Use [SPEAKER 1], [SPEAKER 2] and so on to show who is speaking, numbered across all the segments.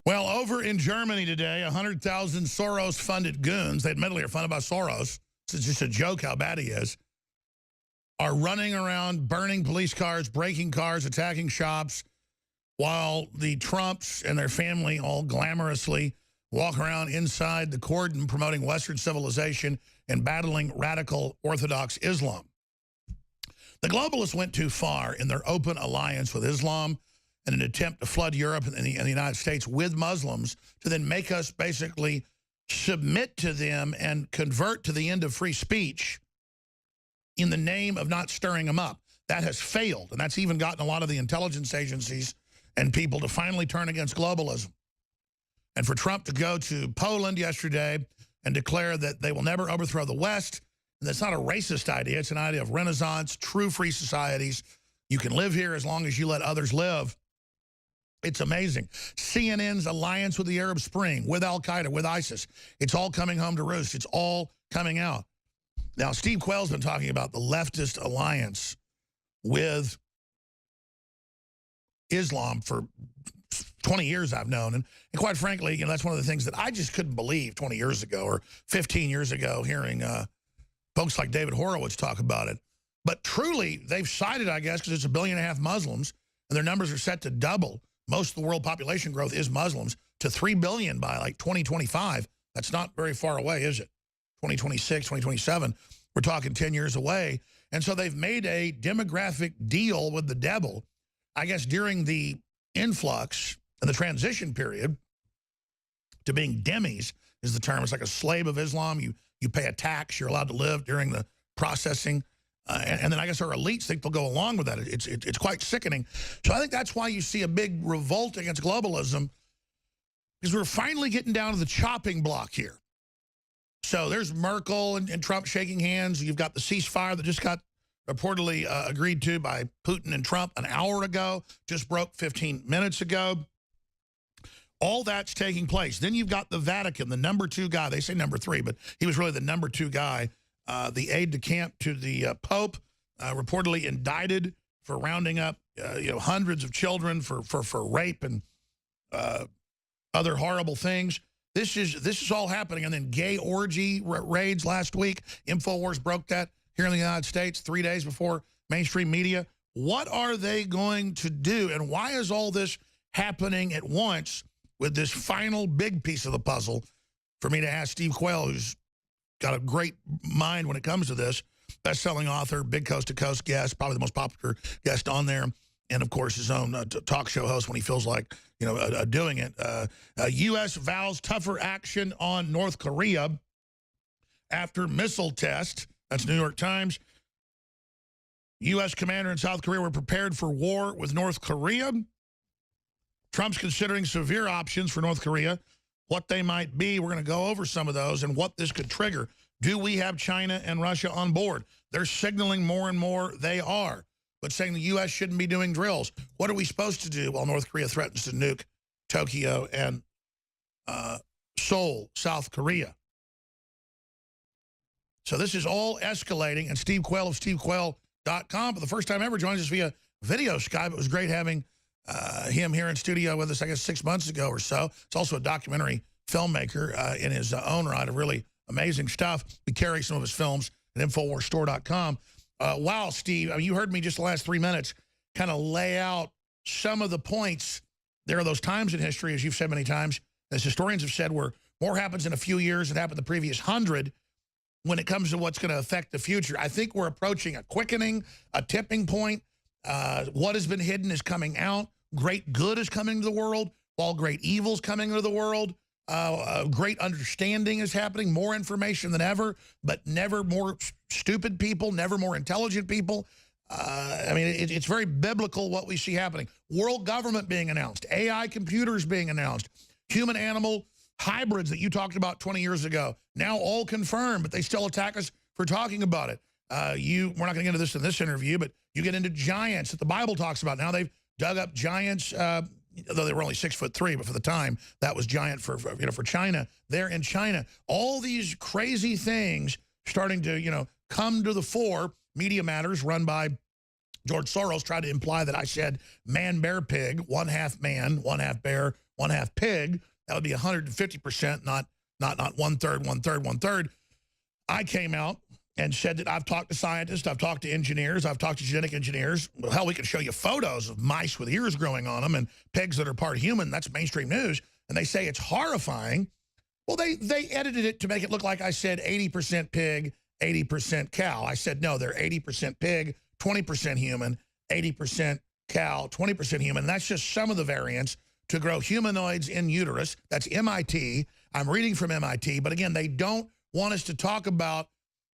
[SPEAKER 1] Well, over in Germany today, 100,000 Soros-funded goons, they admittedly are funded by Soros, it's just a joke how bad he is, are running around burning police cars, breaking cars, attacking shops, while the Trumps and their family all glamorously walk around inside the cordon promoting Western civilization and battling radical Orthodox Islam. The globalists went too far in their open alliance with Islam in an attempt to flood Europe and the United States with Muslims to then make us basically submit to them and convert to the end of free speech in the name of not stirring them up. That has failed, and that's even gotten a lot of the intelligence agencies and people to finally turn against globalism. And for Trump to go to Poland yesterday and declare that they will never overthrow the West, and that's not a racist idea, it's an idea of renaissance, true free societies. You can live here as long as you let others live. It's amazing. CNN's alliance with the Arab Spring, with Al-Qaeda, with ISIS, it's all coming home to roost. It's all coming out. Now, Steve Quayle's been talking about the leftist alliance with Islam for 20 years I've known. And quite frankly, you know, that's one of the things that I just couldn't believe 20 years ago or 15 years ago hearing folks like David Horowitz talk about it. But truly, they've cited, I guess, because it's 1.5 billion Muslims, and their numbers are set to double. Most of the world population growth is Muslims, to 3 billion by like 2025. That's not very far away, is it? 2026, 2027, we're talking 10 years away. And so they've made a demographic deal with the devil, I guess, during the influx and the transition period to being demis is the term. It's like a slave of Islam. You pay a tax. You're allowed to live during the processing. And then I guess our elites think they'll go along with that. It's quite sickening. So I think that's why you see a big revolt against globalism, because we're finally getting down to the chopping block here. So there's Merkel and Trump shaking hands. You've got the ceasefire that just got reportedly agreed to by Putin and Trump an hour ago, just broke 15 minutes ago. All that's taking place. Then you've got the Vatican, the #2 guy. They say #3, but he was really the #2 guy. The aide-de-camp to the Pope, reportedly indicted for rounding up hundreds of children for rape and other horrible things. This is all happening. And then gay orgy raids last week. InfoWars broke that here in the United States 3 days before mainstream media. What are they going to do? And why is all this happening at once with this final big piece of the puzzle? For me to ask Steve Quayle, who's got a great mind when it comes to this, best-selling author, big coast-to-coast guest, probably the most popular guest on there, and, of course, his own talk show host when he feels like, doing it. U.S. vows tougher action on North Korea after missile test. That's New York Times. U.S. commander in South Korea were prepared for war with North Korea. Trump's considering severe options for North Korea. What they might be, we're going to go over some of those and what this could trigger. Do we have China and Russia on board? They're signaling more and more they are, but saying the U.S. shouldn't be doing drills. What are we supposed to do while North Korea threatens to nuke Tokyo and Seoul, South Korea? So this is all escalating, and Steve Quayle of stevequayle.com, for the first time ever, joins us via video Skype. It was great having him here in studio with us, I guess, 6 months ago or so. It's also a documentary filmmaker in his own right of really amazing stuff. We carry some of his films at InfoWarsStore.com. Wow, Steve, I mean, you heard me just the last 3 minutes kind of lay out some of the points. There are those times in history, as you've said many times, as historians have said, where more happens in a few years than happened the previous 100 when it comes to what's going to affect the future. I think we're approaching a quickening, a tipping point. What has been hidden is coming out. Great good is coming to the world, while great evil is coming to the world. Great understanding is happening, more information than ever, but never more stupid people, never more intelligent people. I mean, it's very biblical what we see happening. World government being announced, AI computers being announced, human-animal hybrids that you talked about 20 years ago, now all confirmed, but they still attack us for talking about it. We're not going to get into this in this interview, but you get into giants that the Bible talks about. Now they've dug up giants, though they were only 6'3", but for the time, that was giant for China. They're in China. All these crazy things starting to, come to the fore. Media Matters, run by George Soros tried to imply that I said man, bear, pig, one half man, one half bear, one half pig. That would be 150%, not one third, one third, one third. I came out and said that I've talked to scientists, I've talked to engineers, I've talked to genetic engineers. Well, hell, we can show you photos of mice with ears growing on them and pigs that are part human. That's mainstream news. And they say it's horrifying. Well, they edited it to make it look like I said 80% pig, 80% cow. I said, no, they're 80% pig, 20% human, 80% cow, 20% human. And that's just some of the variants to grow humanoids in uterus. That's MIT. I'm reading from MIT. But again, they don't want us to talk about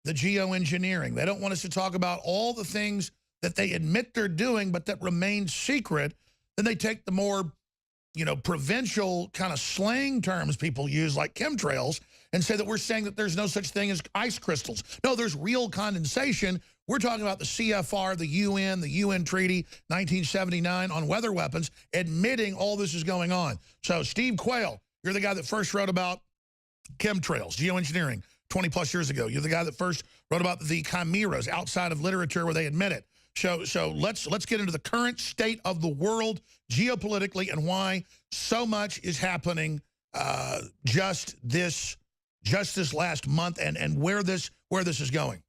[SPEAKER 1] the geoengineering. They don't want us to talk about all the things that they admit they're doing, but that remain secret. Then they take the more, you know, provincial kind of slang terms people use like chemtrails and say that we're saying that there's no such thing as ice crystals. No, there's real condensation. We're talking about the CFR, the UN Treaty, 1979 on weather weapons, admitting all this is going on. So Steve Quayle, you're the guy that first wrote about chemtrails, geoengineering, 20 plus years ago. You're the guy that first wrote about the chimeras outside of literature where they admit it. So let's get into the current state of the world geopolitically and why so much is happening just this last month and where this is going.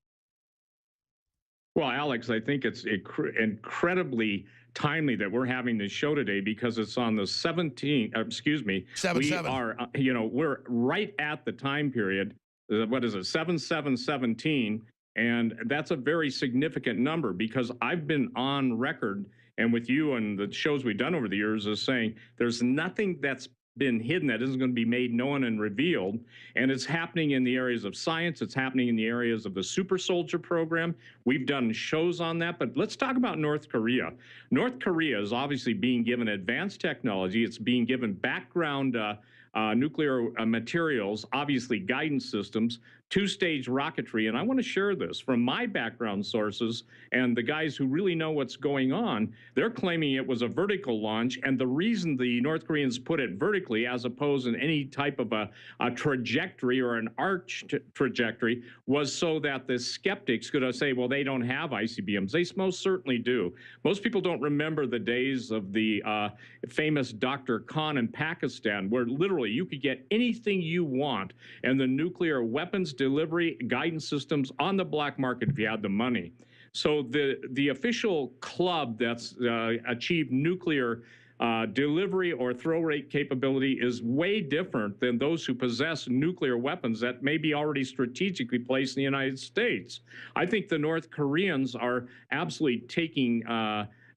[SPEAKER 2] Well, Alex, I think it's incredibly timely that we're having this show today because it's on the 17th, excuse me.
[SPEAKER 1] 7/7.
[SPEAKER 2] We are, you know, we're right at the time period. What is it? 7/7/17. And that's a very significant number because I've been on record and with you and the shows we've done over the years is saying there's nothing that's been hidden that isn't going to be made known and revealed. And it's happening in the areas of science. It's happening in the areas of the super soldier program. We've done shows on that, but let's talk about North Korea. North Korea is obviously being given advanced technology. It's being given background nuclear materials, obviously guidance systems, two-stage rocketry. And I want to share this from my background sources and the guys who really know what's going on. They're claiming it was a vertical launch. And the reason the North Koreans put it vertically as opposed to any type of a trajectory or an arch trajectory was so that the skeptics could say, well, they don't have ICBMs. They most certainly do. Most people don't remember the days of the famous Dr. Khan in Pakistan, where literally you could get anything you want and the nuclear weapons delivery guidance systems on the black market if you had the money. So the official club that's achieved nuclear delivery or throw rate capability is way different than those who possess nuclear weapons that may be already strategically placed in the United States. I think the North Koreans are absolutely taking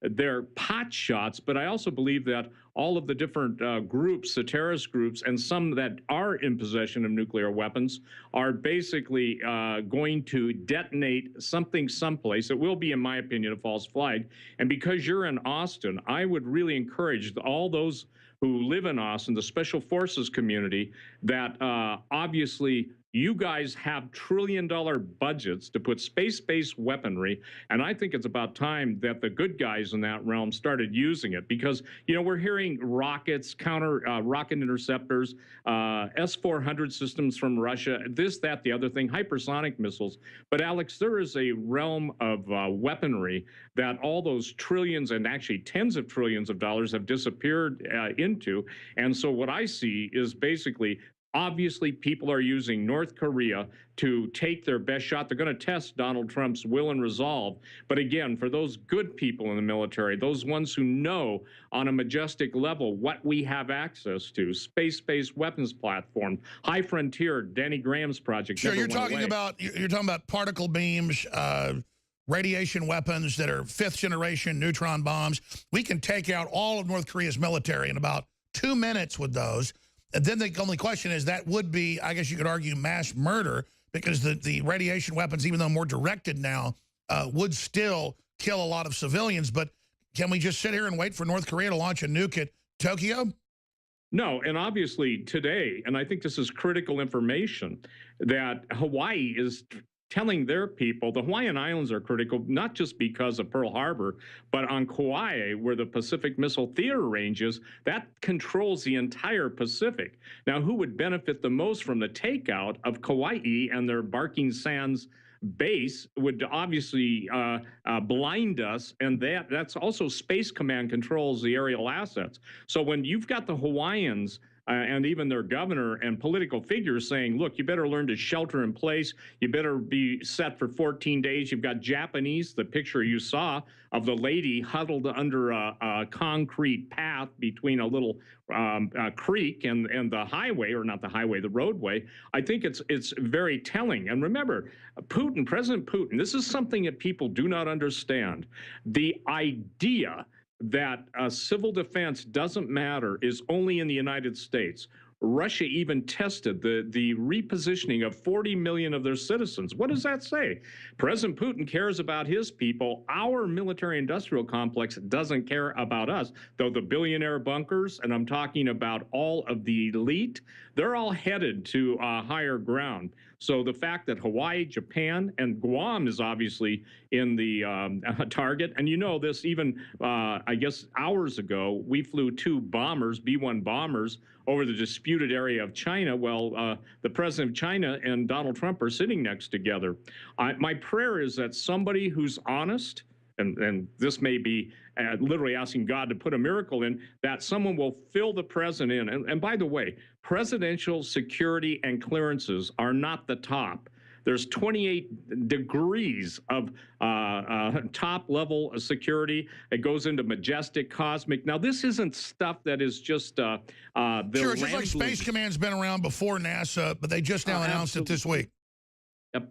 [SPEAKER 2] their pot shots, but I also believe that all of the different groups, the terrorist groups, and some that are in possession of nuclear weapons are basically going to detonate something someplace. It will be, in my opinion, a false flag. And because you're in Austin, I would really encourage all those who live in Austin, the Special Forces community, that obviously you guys have trillion-dollar budgets to put space-based weaponry, and I think it's about time that the good guys in that realm started using it because, you know, we're hearing rockets, counter rocket interceptors, S-400 systems from Russia, this, that, the other thing, hypersonic missiles. But, Alex, there is a realm of weaponry that all those trillions and actually tens of trillions of dollars have disappeared into. And so what I see is basically obviously, people are using North Korea to take their best shot. They're going to test Donald Trump's will and resolve. But again, for those good people in the military, those ones who know on a majestic level what we have access to, space-based weapons platform, High Frontier, Danny Graham's project.
[SPEAKER 1] Sure, you're talking about particle beams, radiation weapons that are fifth-generation neutron bombs. We can take out all of North Korea's military in about 2 minutes with those. And then the only question is that would be, I guess you could argue, mass murder because the radiation weapons, even though more directed now, would still kill a lot of civilians. But can we just sit here and wait for North Korea to launch a nuke at Tokyo?
[SPEAKER 2] No, and obviously today, and I think this is critical information, that Hawaii is telling their people the Hawaiian Islands are critical, not just because of Pearl Harbor, but on Kauai, where the Pacific Missile Theater range is, that controls the entire Pacific. Now, who would benefit the most from the takeout of Kauai and their Barking Sands base would obviously blind us, and that's also Space Command controls the aerial assets. So when you've got the Hawaiians and even their governor and political figures saying, look, you better learn to shelter in place. You better be set for 14 days. You've got Japanese, the picture you saw of the lady huddled under a concrete path between a little creek and the highway, or not the highway, the roadway. I think it's very telling. And remember, Putin, President Putin, this is something that people do not understand. The idea that civil defense doesn't matter is only in the United States. Russia even tested the repositioning of 40 million of their citizens. What does that say? President Putin cares about his people. Our military-industrial complex doesn't care about us, though the billionaire bunkers, and I'm talking about all of the elite, they're all headed to higher ground. So the fact that Hawaii, Japan, and Guam is obviously in the target, and you know this even, I guess, hours ago, we flew 2 bombers, B-1 bombers, over the disputed area of China. Well, the president of China and Donald Trump are sitting next together. My prayer is that somebody who's honest, and this may be literally asking God to put a miracle in, that someone will fill the president in. And by the way, presidential security and clearances are not the top. There's 28 degrees of top-level security. It goes into majestic, cosmic. Now, this isn't stuff that is just the
[SPEAKER 1] sure, it's just like Space Command's been around before NASA, but they just now announced it this week.
[SPEAKER 2] Yep.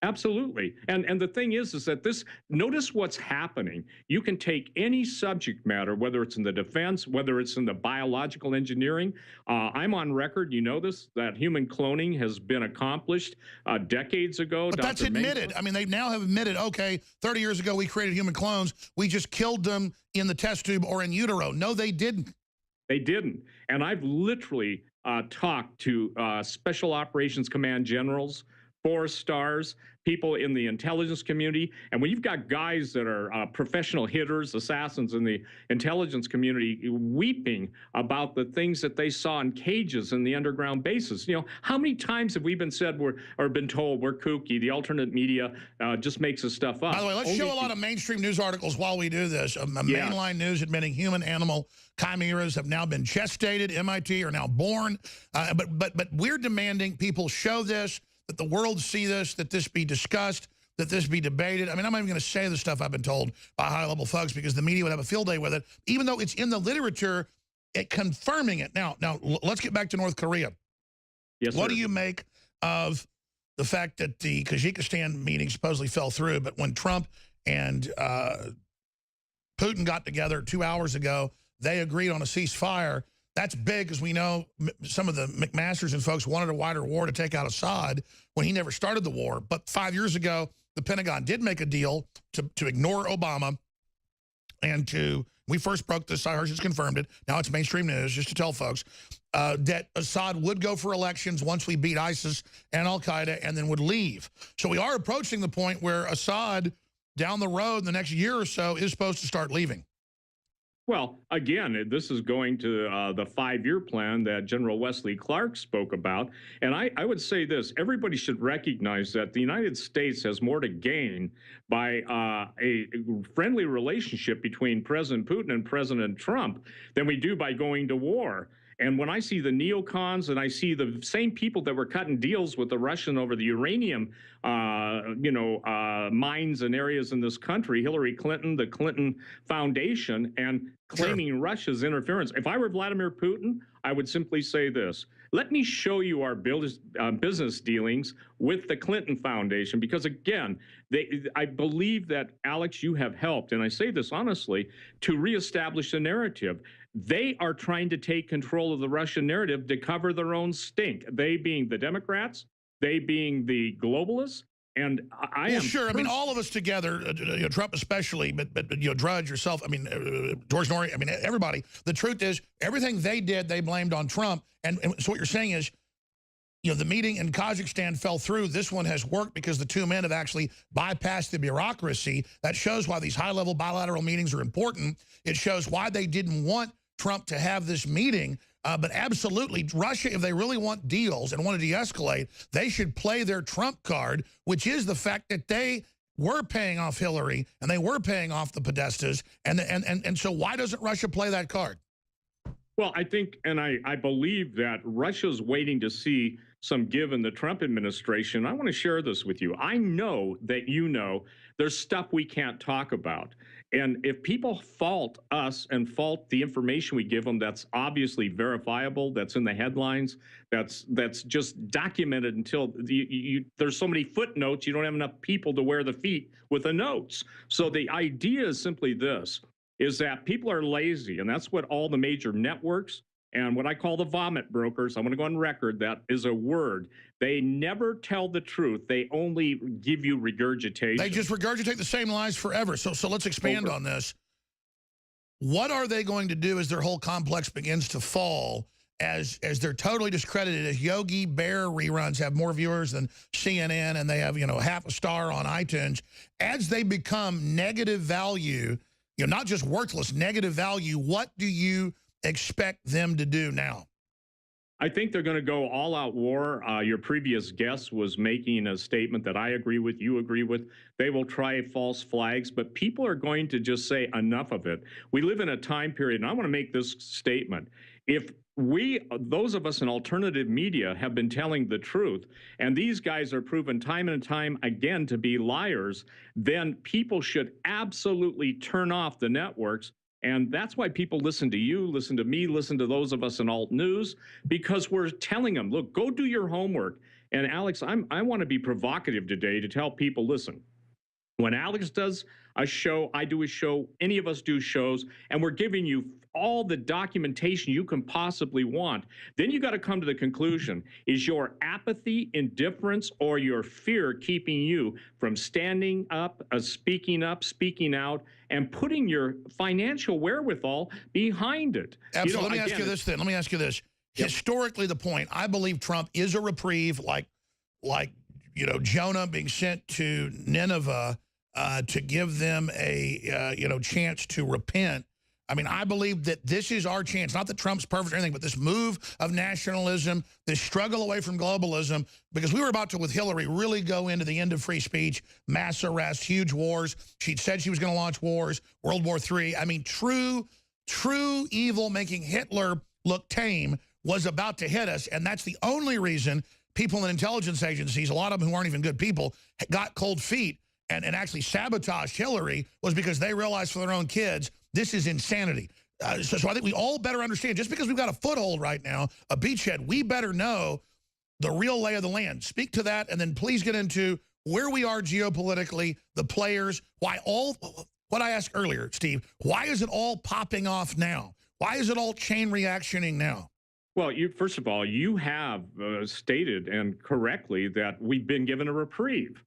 [SPEAKER 2] Absolutely. And the thing is that this, notice what's happening. You can take any subject matter, whether it's in the defense, whether it's in the biological engineering. I'm on record, you know this, that human cloning has been accomplished decades ago.
[SPEAKER 1] But that's admitted. I mean, they now have admitted, okay, 30 years ago we created human clones. We just killed them in the test tube or in utero. No, they didn't. They didn't. And I've literally talked to Special Operations Command generals, 4 stars, people in the intelligence community. And when you've got guys that are professional hitters, assassins in the intelligence community weeping about the things that they saw in cages in the underground bases, you know, how many times have we been said or been told we're kooky, the alternate media just makes this stuff up? By the way, let's show a lot of mainstream news articles while we do this. Mainline news admitting human-animal chimeras have now been gestated. MIT are now born. But we're demanding people show this, that the world see this, that this be discussed, that this be debated. I mean, I'm not even going to say the stuff I've been told by high-level folks because the media would have a field day with it, even though it's in the literature, confirming it. Now, let's get back to North Korea. Yes, what do you make of the fact that the Kazakhstan meeting supposedly fell through, but when Trump and Putin got together 2 hours ago, they agreed on a ceasefire? That's big, because we know some of the McMasters and folks wanted a wider war to take out Assad when he never started the war. But 5 years ago, the Pentagon did make a deal to ignore Obama and we first broke this, I just confirmed it. Now it's mainstream news, just to tell folks, that Assad would go for elections once we beat ISIS and Al-Qaeda and then would leave. So we are approaching the point where Assad, down the road in the next year or so, is supposed to start leaving. Well, again, this is going to the 5-year plan that General Wesley Clark spoke about. And I would say this, everybody should recognize that the United States has more to gain by a friendly relationship between President Putin and President Trump than we do by going to war. And when I see the neocons and I see the same people that were cutting deals with the Russian over the uranium, mines and areas in this country, Hillary Clinton, the Clinton Foundation, and claiming Russia's interference. If I were Vladimir Putin, I would simply say this. Let me show you our business dealings with the Clinton Foundation, because again, I believe that, Alex, you have helped, and I say this honestly, to reestablish the narrative. They are trying to take control of the Russian narrative to cover their own stink. They being the Democrats, they being the globalists, and I am sure. I mean, all of us together, Trump especially, but Drudge, yourself. I mean, George Norrie. I mean, everybody. The truth is, everything they did, they blamed on Trump. And so what you're saying is, the meeting in Kazakhstan fell through. This one has worked because the two men have actually bypassed the bureaucracy. That shows why these high-level bilateral meetings are important. It shows why they didn't want Trump to have this meeting. But absolutely, Russia, if they really want deals and want to de-escalate, they should play their Trump card, which is the fact that they were paying off Hillary and they were paying off the Podestas. And so why doesn't Russia play that card?
[SPEAKER 2] Well, I think, and I believe that Russia's waiting to see some give in the Trump administration. I want to share this with you. I know that there's stuff we can't talk about. And if people fault us and fault the information we give them that's obviously verifiable, that's in the headlines, that's just documented until there's so many footnotes, you don't have enough people to wear the feet with the notes. So the idea is simply this, is that people are lazy, and that's what all the major networks and what I call the vomit brokers, I'm going to go on record, that is a word. They never tell the truth. They only give you regurgitation.
[SPEAKER 1] They just regurgitate the same lies forever. So let's expand on this. What are they going to do as their whole complex begins to fall, as they're totally discredited, as Yogi Bear reruns have more viewers than CNN and they have, half a star on iTunes, as they become negative value, not just worthless, negative value, what do you expect them to do now?
[SPEAKER 2] I think they're going to go all-out war. Your previous guest was making a statement that I agree with, you agree with. They will try false flags, but people are going to just say enough of it. We live in a time period, and I want to make this statement. If those of us in alternative media have been telling the truth, and these guys are proven time and time again to be liars, then people should absolutely turn off the networks. And that's why people listen to you, listen to me, listen to those of us in alt news, because we're telling them, look, go do your homework. And Alex, I want to be provocative today to tell people, listen, when Alex does a show, I do a show, any of us do shows, and we're giving you all the documentation you can possibly want, then you got to come to the conclusion, is your apathy, indifference, or your fear keeping you from standing up, speaking out, and putting your financial wherewithal behind it?
[SPEAKER 1] Absolutely. Let me ask you this then. Let me ask you this. Yep. Historically, the point, I believe Trump is a reprieve, like Jonah being sent to Nineveh to give them a chance to repent. I mean, I believe that this is our chance. Not that Trump's perfect or anything, but this move of nationalism, this struggle away from globalism, because we were about to, with Hillary, really go into the end of free speech, mass arrests, huge wars. She said she was going to launch wars, World War III. I mean, true evil making Hitler look tame was about to hit us, and that's the only reason people in intelligence agencies, a lot of them who aren't even good people, got cold feet and actually sabotaged Hillary, was because they realized for their own kids, this is insanity. So I think we all better understand, just because we've got a foothold right now, a beachhead, we better know the real lay of the land. Speak to that, and then please get into where we are geopolitically, the players, what I asked earlier, Steve, why is it all popping off now? Why is it all chain reactioning now?
[SPEAKER 2] Well, first of all, you have stated, and correctly, that we've been given a reprieve.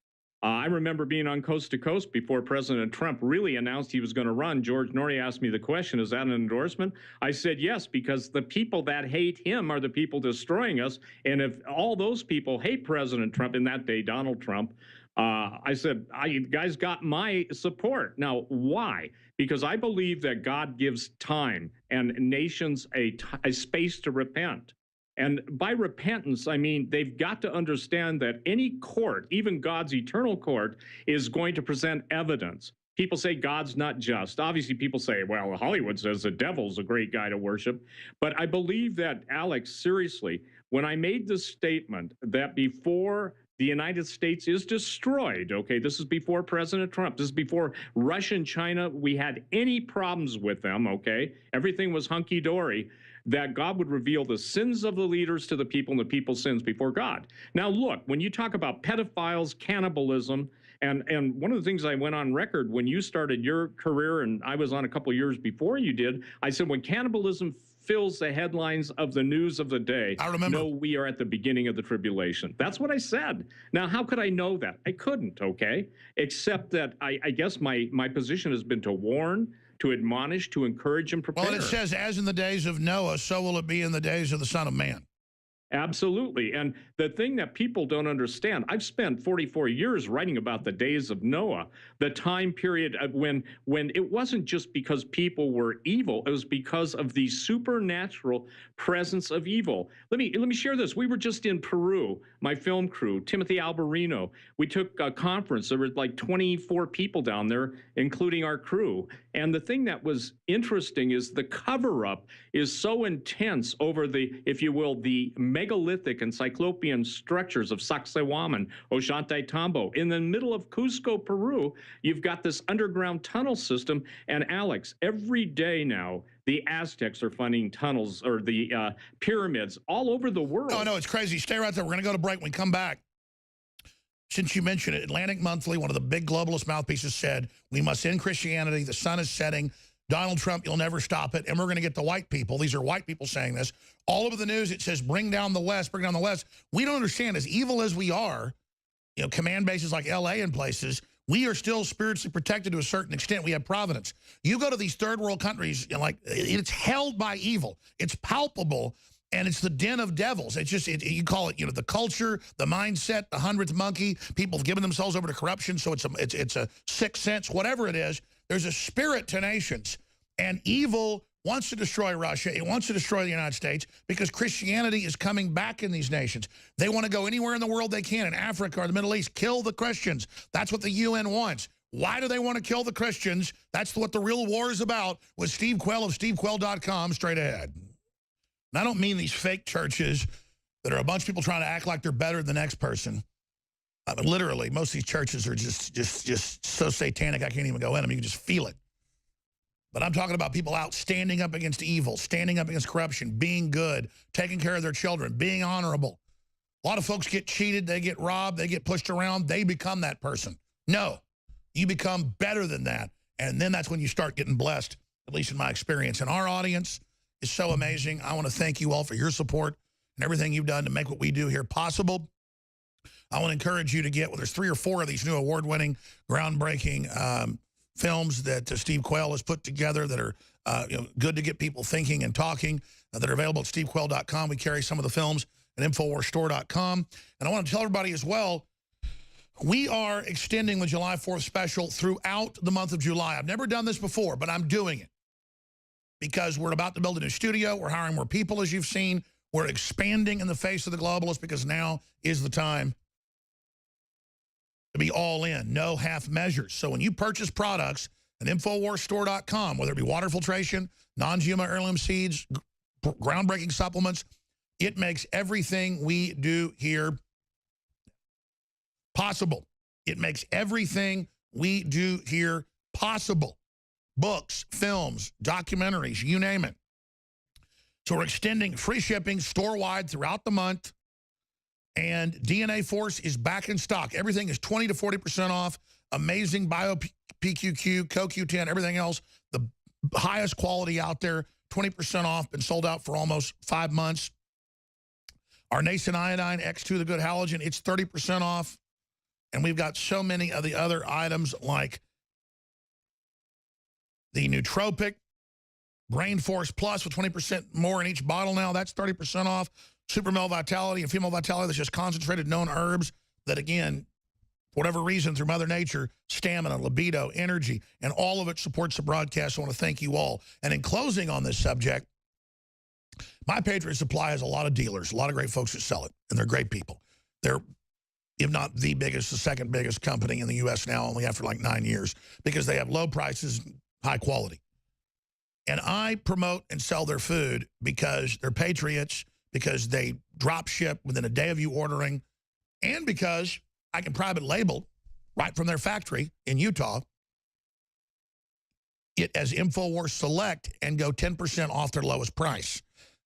[SPEAKER 2] I remember being on Coast to Coast before President Trump really announced he was going to run. George Norrie asked me the question, is that an endorsement? I said yes, because the people that hate him are the people destroying us. And if all those people hate President Trump, in that day, Donald Trump, I said, you guys got my support. Now, why? Because I believe that God gives time and nations a space to repent. And by repentance, I mean they've got to understand that any court, even God's eternal court, is going to present evidence. People say God's not just. Obviously, people say, well, Hollywood says the devil's a great guy to worship. But I believe that, Alex, seriously, when I made this statement that before the United States is destroyed, okay, this is before President Trump, this is before Russia and China, we had any problems with them, okay, everything was hunky-dory, that God would reveal the sins of the leaders to the people and the people's sins before God. Now, look, when you talk about pedophiles, cannibalism, and one of the things I went on record when you started your career, and I was on a couple of years before you did, I said when cannibalism fills the headlines of the news of the day,
[SPEAKER 1] I remember.
[SPEAKER 2] No, we are at the beginning of the tribulation. That's what I said. Now, how could I know that? I couldn't, okay? Except that I guess my position has been to warn, to admonish, to encourage, and prepare.
[SPEAKER 1] Well, it says, as in the days of Noah, so will it be in the days of the Son of Man.
[SPEAKER 2] Absolutely. And the thing that people don't understand, I've spent 44 years writing about the days of Noah, the time period of when it wasn't just because people were evil, it was because of the supernatural presence of evil. Let me share this. We were just in Peru, my film crew, Timothy Alberino. We took a conference. There were like 24 people down there, including our crew. And the thing that was interesting is the cover-up is so intense over the, if you will, the megalithic and cyclopean structures of Sacsayhuaman, Ollantaytambo. In the middle of Cusco, Peru, you've got this underground tunnel system. And Alex, every day now, the Aztecs are finding tunnels or the pyramids all over the world.
[SPEAKER 1] Oh, no, it's crazy. Stay right there. We're going to go to break. When we come back, since you mentioned it, Atlantic Monthly, one of the big globalist mouthpieces, said, we must end Christianity. The sun is setting. Donald Trump, you'll never stop it. And we're going to get the white people. These are white people saying this. All over the news, it says, bring down the West, bring down the West. We don't understand, as evil as we are, you know, command bases like L.A. and places, we are still spiritually protected to a certain extent. We have providence. You go to these third world countries, you know, like, it's held by evil. It's palpable, and it's the den of devils. It's just, you call it, you know, the culture, the mindset, the 100th monkey. People have given themselves over to corruption, so it's a sixth sense, whatever it is. There's a spirit to nations, and evil wants to destroy Russia. It wants to destroy the United States because Christianity is coming back in these nations. They want to go anywhere in the world they can, in Africa or the Middle East, kill the Christians. That's what the UN wants. Why do they want to kill the Christians? That's what the real war is about, with Steve Quayle of stevequayle.com, straight ahead. And I don't mean these fake churches that are a bunch of people trying to act like they're better than the next person. I mean, literally, most of these churches are just so satanic I can't even go in them. You can just feel it. But I'm talking about people out standing up against evil, standing up against corruption, being good, taking care of their children, being honorable. A lot of folks get cheated, they get robbed, they get pushed around, they become that person. No, you become better than that. And then that's when you start getting blessed, at least in my experience. And our audience is so amazing. I want to thank you all for your support and everything you've done to make what we do here possible. I want to encourage you to get, well, there's 3 or 4 of these new award-winning, groundbreaking films that Steve Quayle has put together that are you know, good to get people thinking and talking, that are available at stevequayle.com. We carry some of the films at InfoWarsStore.com. And I want to tell everybody as well, we are extending the July 4th special throughout the month of July. I've never done this before, but I'm doing it because we're about to build a new studio. We're hiring more people, as you've seen. We're expanding in the face of the globalists because now is the time to be all in, no half measures. So when you purchase products at InfoWarsStore.com, whether it be water filtration, non-GMO heirloom seeds, groundbreaking supplements, it makes everything we do here possible. It makes everything we do here possible. Books, films, documentaries, you name it. So we're extending free shipping store-wide throughout the month. And DNA Force is back in stock. Everything is 20 to 40% off. Amazing Bio PQQ, CoQ10, everything else. The highest quality out there, 20% off. Been sold out for almost 5 months. Our Nascent Iodine X2, the good halogen, it's 30% off. And we've got so many of the other items like the Nootropic, Brain Force Plus with 20% more in each bottle now. That's 30% off. Super Male Vitality and Female Vitality, that's just concentrated known herbs that, again, for whatever reason, through Mother Nature, stamina, libido, energy, and all of it supports the broadcast. I want to thank you all. And in closing on this subject, My Patriot Supply has a lot of dealers, a lot of great folks that sell it, and they're great people. They're, if not the biggest, the second biggest company in the U.S. now, only after like 9 years, because they have low prices, high quality. And I promote and sell their food because they're patriots, because they drop ship within a day of you ordering, and because I can private label right from their factory in Utah it as InfoWars Select and go 10% off their lowest price.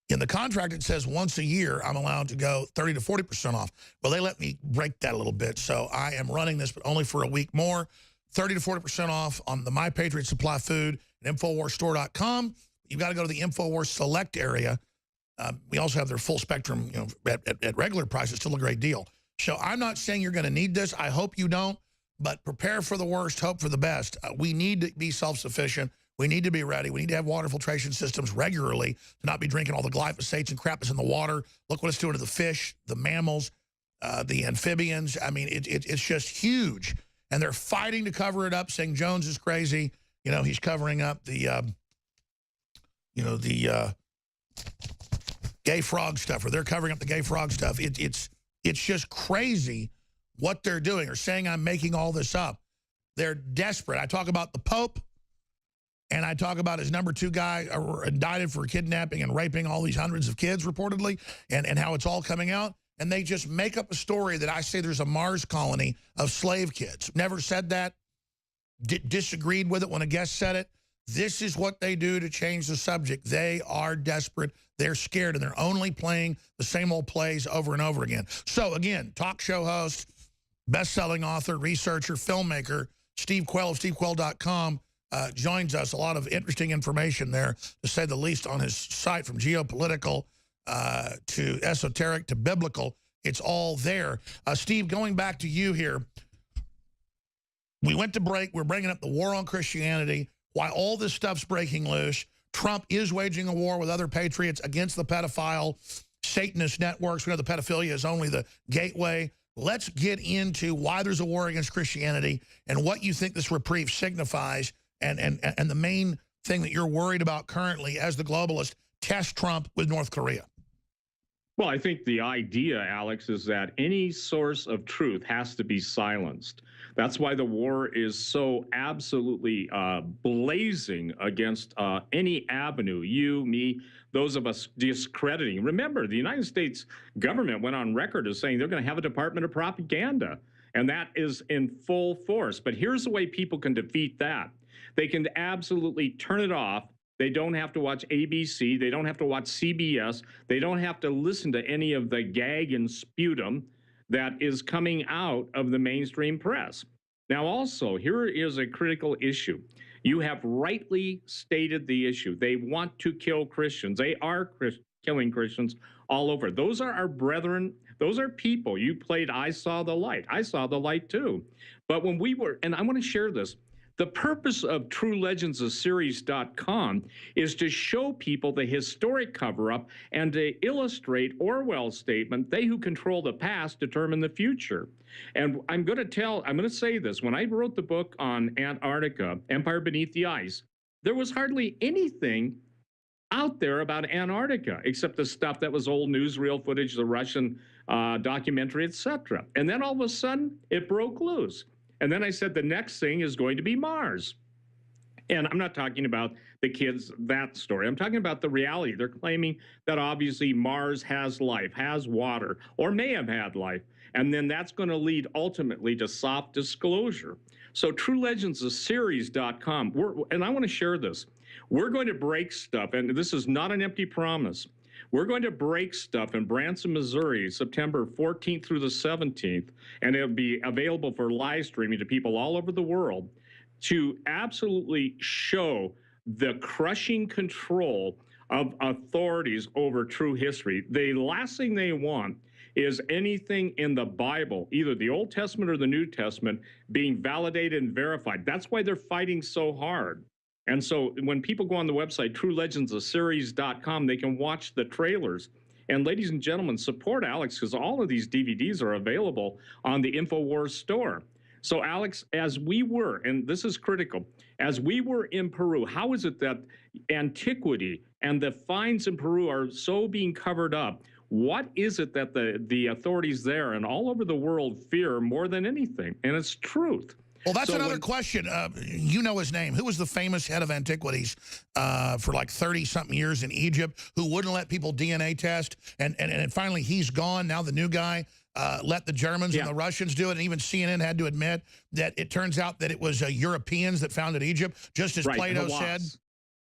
[SPEAKER 1] In the contract, it says once a year, I'm allowed to go 30 to 40% off. Well, they let me break that a little bit, so I am running this, but only for a week more. 30 to 40% off on the My Patriot Supply food at InfoWarsStore.com. You've got to go to the InfoWars Select area. We also have their full spectrum, you know, at regular prices, still a great deal. So I'm not saying you're going to need this. I hope you don't, but prepare for the worst, hope for the best. We need to be self-sufficient. We need to be ready. We need to have water filtration systems regularly to not be drinking all the glyphosates and crap that's in the water. Look what it's doing to the fish, the mammals, the amphibians. I mean, it's just huge. And they're fighting to cover it up, saying Jones is crazy. You know, he's covering up the, gay frog stuff, or they're covering up the gay frog stuff. It's just crazy what they're doing, or saying I'm making all this up. They're desperate. I talk about the Pope, and I talk about his #2 guy indicted for kidnapping and raping all these hundreds of kids, reportedly, and how it's all coming out. And they just make up a story that I say there's a Mars colony of slave kids. Never said that. Disagreed with it when a guest said it. This is what they do to change the subject. They are desperate. They're scared, and they're only playing the same old plays over and over again. So, again, talk show host, best-selling author, researcher, filmmaker, Steve Quayle of stevequayle.com joins us. A lot of interesting information there, to say the least, on his site, from geopolitical to esoteric to biblical. It's all there. Steve, going back to you here, we went to break. We're bringing up the war on Christianity, why all this stuff's breaking loose. Trump is waging a war with other patriots against the pedophile Satanist networks. We know the pedophilia is only the gateway. Let's get into why there's a war against Christianity and what you think this reprieve signifies, and the main thing that you're worried about currently as the globalist. Test Trump with North Korea.
[SPEAKER 2] Well, I think the idea, Alex, is that any source of truth has to be silenced. That's why the war is so absolutely blazing against any avenue, you, me, those of us discrediting. Remember, the United States government went on record as saying they're going to have a Department of Propaganda, and that is in full force. But here's the way people can defeat that. They can absolutely turn it off. They don't have to watch ABC. They don't have to watch CBS. They don't have to listen to any of the gag and sputum that is coming out of the mainstream press. Now, also, here is a critical issue. You have rightly stated the issue. They want to kill Christians. They are killing Christians all over. Those are our brethren. Those are people. You played I Saw the Light. I saw the light too. But when we were, and I want to share this, the purpose of TrueLegendsOfSeries.com is to show people the historic cover-up and to illustrate Orwell's statement, they who control the past determine the future. And I'm going to say this. When I wrote the book on Antarctica, Empire Beneath the Ice, there was hardly anything out there about Antarctica except the stuff that was old newsreel footage, the Russian documentary, etc. And then all of a sudden, it broke loose. And then I said, the next thing is going to be Mars. And I'm not talking about the kids, that story. I'm talking about the reality. They're claiming that obviously Mars has life, has water, or may have had life. And then that's going to lead ultimately to soft disclosure. So TrueLegendsOfSeries.com, and I want to share this. We're going to break stuff, and this is not an empty promise. We're going to break stuff in Branson, Missouri, September 14th through the 17th, and it'll be available for live streaming to people all over the world to absolutely show the crushing control of authorities over true history. The last thing they want is anything in the Bible, either the Old Testament or the New Testament, being validated and verified. That's why they're fighting so hard. And so when people go on the website, TrueLegendsOfSeries.com, they can watch the trailers. And ladies and gentlemen, support Alex, because all of these DVDs are available on the InfoWars store. So Alex, as we were, and this is critical, as we were in Peru, how is it that antiquity and the finds in Peru are so being covered up? What is it that the authorities there and all over the world fear more than anything? And it's truth.
[SPEAKER 1] Well, that's another question. You know his name. Who was the famous head of antiquities for like 30-something years in Egypt, who wouldn't let people DNA test? And finally, he's gone. Now the new guy let the Germans and the Russians do it. And even CNN had to admit that it turns out that it was Europeans that founded Egypt, just as Plato said.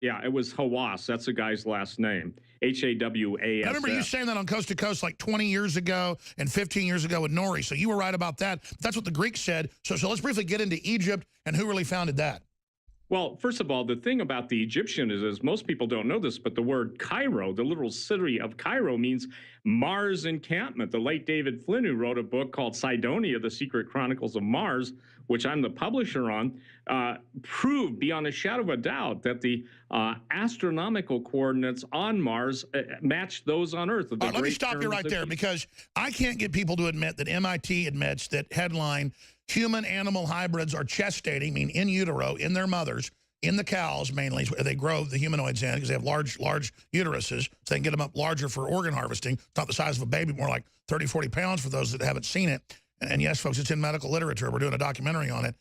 [SPEAKER 2] Yeah, it was Hawass. That's the guy's last name. H-A-W-A-S-S.
[SPEAKER 1] I remember you saying that on Coast to Coast like 20 years ago and 15 years ago with Nori. So you were right about that. That's what the Greeks said. So let's briefly get into Egypt and who really founded that.
[SPEAKER 2] Well, first of all, the thing about the Egyptian is most people don't know this, but the word Cairo, the literal city of Cairo, means Mars encampment. The late David Flynn, who wrote a book called Cydonia, The Secret Chronicles of Mars, which I'm the publisher on, proved beyond a shadow of a doubt that the astronomical coordinates on Mars match those on Earth.
[SPEAKER 1] Let me stop you right there, because I can't get people to admit that MIT admits that headline human-animal hybrids are gestating, meaning in utero, in their mothers, in the cows mainly, they grow the humanoids in because they have large uteruses, so they can get them up larger for organ harvesting. It's not the size of a baby, more like 30, 40 pounds for those that haven't seen it. And yes, folks, it's in medical literature. We're doing a documentary on it.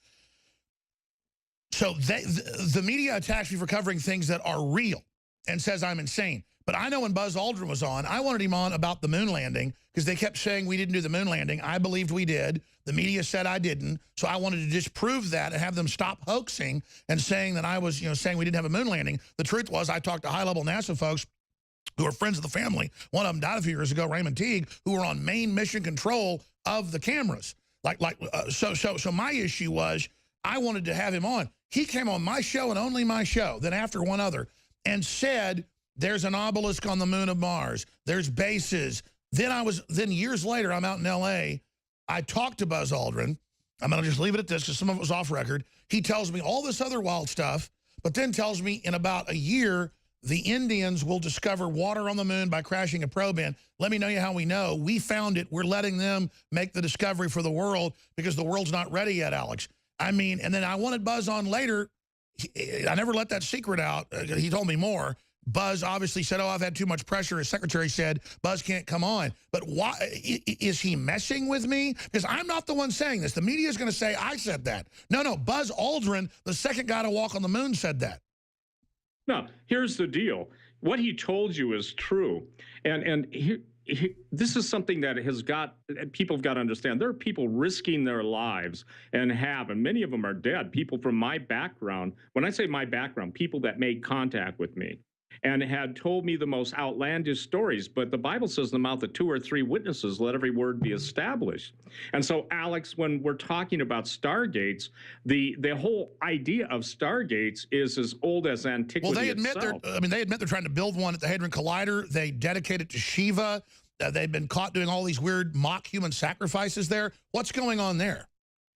[SPEAKER 1] So the media attacks me for covering things that are real and says I'm insane. But I know when Buzz Aldrin was on, I wanted him on about the moon landing because they kept saying we didn't do the moon landing. I believed we did. The media said I didn't. So I wanted to disprove that and have them stop hoaxing and saying that I was, saying we didn't have a moon landing. The truth was I talked to high-level NASA folks who are friends of the family. One of them died a few years ago, Raymond Teague, who were on main mission control of the cameras. So my issue was I wanted to have him on. He came on my show and only my show, then after one other, and said there's an obelisk on the moon of Mars. There's bases. Then years later, I'm out in L.A. I talked to Buzz Aldrin. I'm going to just leave it at this because some of it was off record. He tells me all this other wild stuff, but then tells me in about a year, the Indians will discover water on the moon by crashing a probe in. Let me know how we know. We found it. We're letting them make the discovery for the world because the world's not ready yet, Alex. I mean, and then I wanted Buzz on later. I never let that secret out. He told me more. Buzz obviously said, oh, I've had too much pressure. His secretary said, Buzz can't come on. But why is he messing with me? Because I'm not the one saying this. The media is going to say I said that. No, Buzz Aldrin, the second guy to walk on the moon, said that.
[SPEAKER 2] No, here's the deal. What he told you is true. And this is something that people have got to understand. There are people risking their lives and many of them are dead. People from my background, when I say my background, people that made contact with me and had told me the most outlandish stories. But the Bible says in the mouth of 2 or 3 witnesses, let every word be established. And so, Alex, when we're talking about stargates, the whole idea of stargates is as old as antiquity
[SPEAKER 1] Well, they admit
[SPEAKER 2] itself.
[SPEAKER 1] they admit they're trying to build one at the Hadron Collider. They dedicate it to Shiva. They've been caught doing all these weird mock human sacrifices there. What's going on there?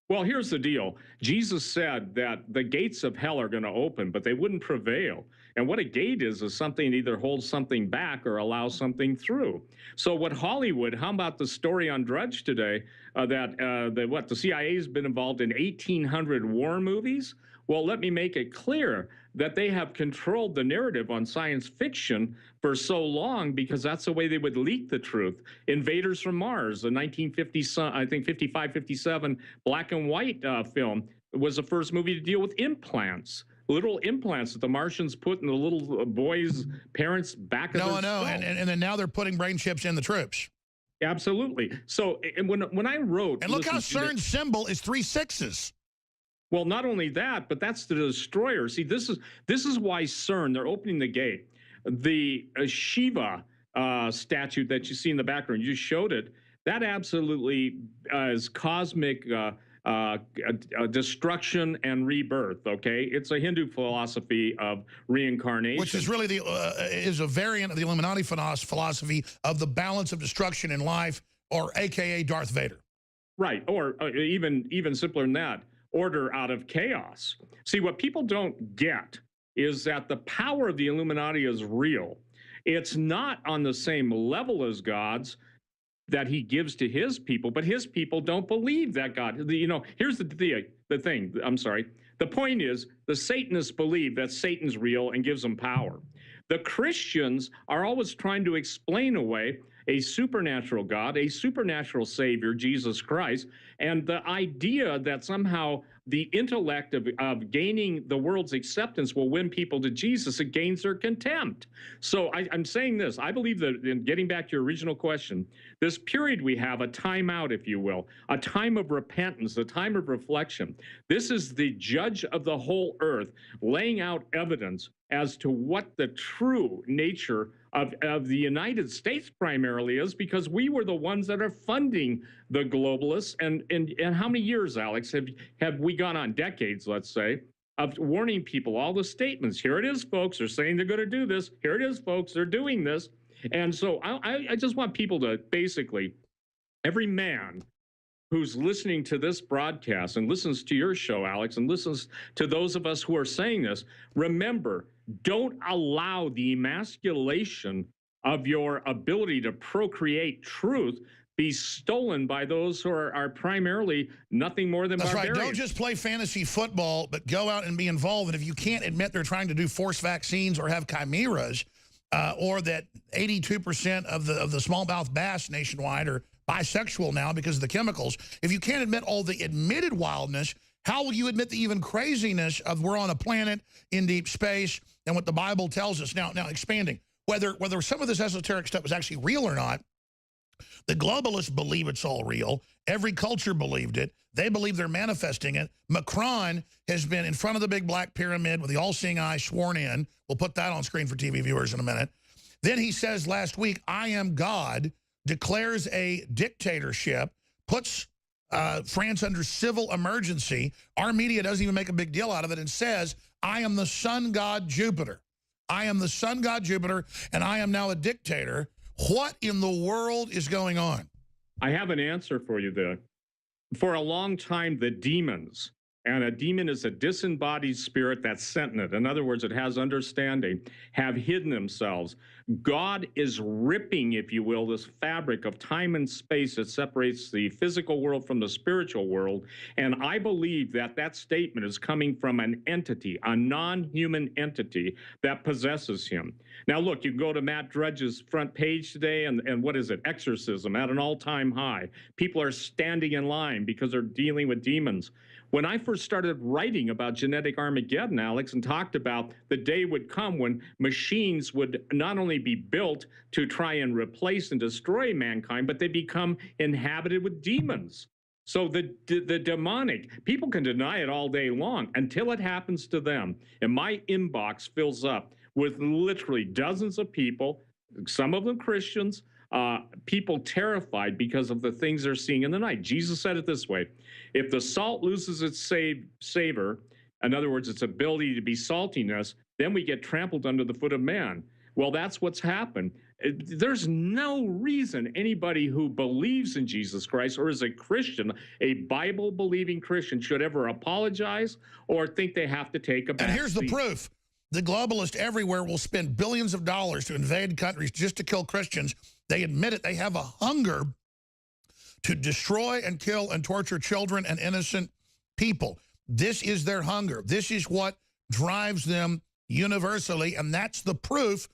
[SPEAKER 2] Well, here's the deal. Jesus said that the gates of hell are going to open, but they wouldn't prevail. And what a gate is something that either holds something back or allows something through. So what Hollywood, how about the story on Drudge today that the CIA has been involved in 1,800 war movies? Well, let me make it clear that they have controlled the narrative on science fiction for so long because that's the way they would leak the truth. Invaders from Mars, the 55, 57 black and white film was the first movie to deal with implants. Literal implants that the Martians put in the little boys' parents' back of their skull.
[SPEAKER 1] No, and then now they're putting brain chips in the troops.
[SPEAKER 2] Absolutely. So and when I wrote...
[SPEAKER 1] And look how CERN's symbol is 3 6s.
[SPEAKER 2] Well, not only that, but that's the destroyer. See, this is why CERN, they're opening the gate. The Shiva statue that you see in the background, you showed it, that absolutely is cosmic destruction and rebirth, okay? It's a Hindu philosophy of reincarnation.
[SPEAKER 1] Which is really is a variant of the Illuminati philosophy of the balance of destruction in life, or AKA Darth Vader.
[SPEAKER 2] Right, or even simpler than that, order out of chaos. See, what people don't get is that the power of the Illuminati is real. It's not on the same level as God's that he gives to his people, but his people don't believe that God, here's the thing, I'm sorry. The point is the Satanists believe that Satan's real and gives them power. The Christians are always trying to explain away a supernatural God, a supernatural Savior, Jesus Christ, and the idea that somehow the intellect of gaining the world's acceptance will win people to Jesus. It gains their contempt. So I'm saying this. I believe that, in getting back to your original question, this period we have, a time out, if you will, a time of repentance, a time of reflection. This is the judge of the whole earth laying out evidence as to what the true nature of the United States primarily is, because we were the ones that are funding the globalists. And how many years, Alex, have we gone on? Decades, let's say, of warning people, all the statements. Here it is, folks. They're saying they're going to do this. Here it is, folks. They're doing this. And so I just want people to basically, every man who's listening to this broadcast and listens to your show, Alex, and listens to those of us who are saying this, remember, don't allow the emasculation of your ability to procreate truth be stolen by those who are primarily nothing more than barbarians.
[SPEAKER 1] That's right. Don't just play fantasy football, but go out and be involved. And if you can't admit they're trying to do forced vaccines or have chimeras, or that 82% of the smallmouth bass nationwide are bisexual now because of the chemicals, if you can't admit all the admitted wildness, how will you admit the even craziness of we're on a planet in deep space and what the Bible tells us? Now expanding, whether some of this esoteric stuff is actually real or not, the globalists believe it's all real. Every culture believed it. They believe they're manifesting it. Macron has been in front of the big black pyramid with the all-seeing eye sworn in. We'll put that on screen for TV viewers in a minute. Then he says last week, I am God, declares a dictatorship, puts France under civil emergency. Our media doesn't even make a big deal out of it and says, I am the sun god Jupiter. I am the sun god Jupiter, and I am now a dictator. What in the world is going on?
[SPEAKER 2] I have an answer for you there. For a long time, the demons, and a demon is a disembodied spirit that's sentient. In other words, it has understanding, have hidden themselves. God is ripping, if you will, this fabric of time and space that separates the physical world from the spiritual world. And I believe that that statement is coming from an entity, a non-human entity that possesses him. Now, look, you can go to Matt Drudge's front page today, and what is it? Exorcism at an all-time high. People are standing in line because they're dealing with demons. When I first started writing about genetic Armageddon, Alex, and talked about the day would come when machines would not only be built to try and replace and destroy mankind, but they become inhabited with demons. So the demonic, people can deny it all day long until it happens to them. And my inbox fills up with literally dozens of people, some of them Christians, people terrified because of the things they're seeing in the night. Jesus said it this way: if the salt loses its savor, in other words, its ability to be saltiness, then we get trampled under the foot of man. Well, that's what's happened. There's no reason anybody who believes in Jesus Christ or is a Christian, a Bible-believing Christian, should ever apologize or think they have to take a back
[SPEAKER 1] And here's the
[SPEAKER 2] seat.
[SPEAKER 1] proof. The globalists everywhere will spend billions of dollars to invade countries just to kill Christians. They admit it. They have a hunger to destroy and kill and torture children and innocent people. This is their hunger. This is what drives them universally, and that's the proof.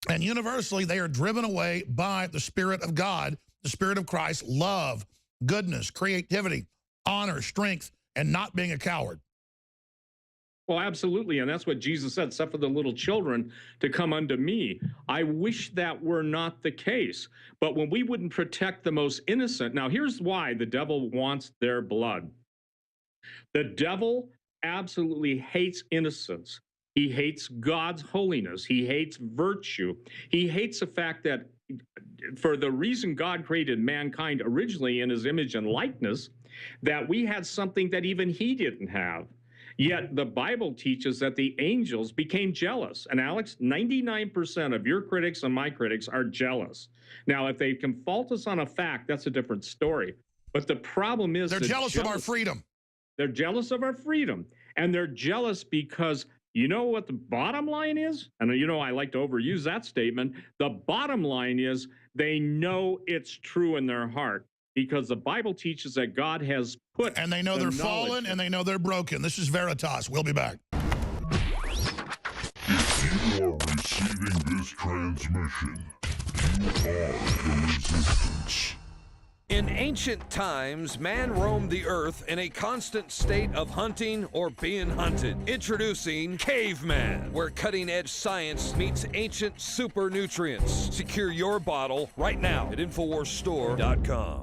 [SPEAKER 1] And universally, they are driven away by the Spirit of God, the Spirit of Christ, love, goodness, creativity, honor, strength, and not being a coward.
[SPEAKER 2] Well, absolutely. And that's what Jesus said, suffer the little children to come unto me. I wish that were not the case. But when we wouldn't protect the most innocent, now here's why the devil wants their blood. The devil absolutely hates innocence. He hates God's holiness. He hates virtue. He hates the fact that for the reason God created mankind originally in his image and likeness, that we had something that even he didn't have. Yet the Bible teaches that the angels became jealous. And Alex, 99% of your critics and my critics are jealous. Now, if they can fault us on a fact, that's a different story. But the problem is
[SPEAKER 1] they're jealous of our freedom.
[SPEAKER 2] They're jealous of our freedom. And they're jealous because you know what the bottom line is? And you know I like to overuse that statement. The bottom line is they know it's true in their heart, because the Bible teaches that God has put...
[SPEAKER 1] And they know they're fallen, and they know they're broken. This is Veritas. We'll be back.
[SPEAKER 3] If you are receiving this transmission, you are the resistance.
[SPEAKER 4] In ancient times, man roamed the earth in a constant state of hunting or being hunted. Introducing Caveman, where cutting-edge science meets ancient super nutrients. Secure your bottle right now at InfoWarsStore.com.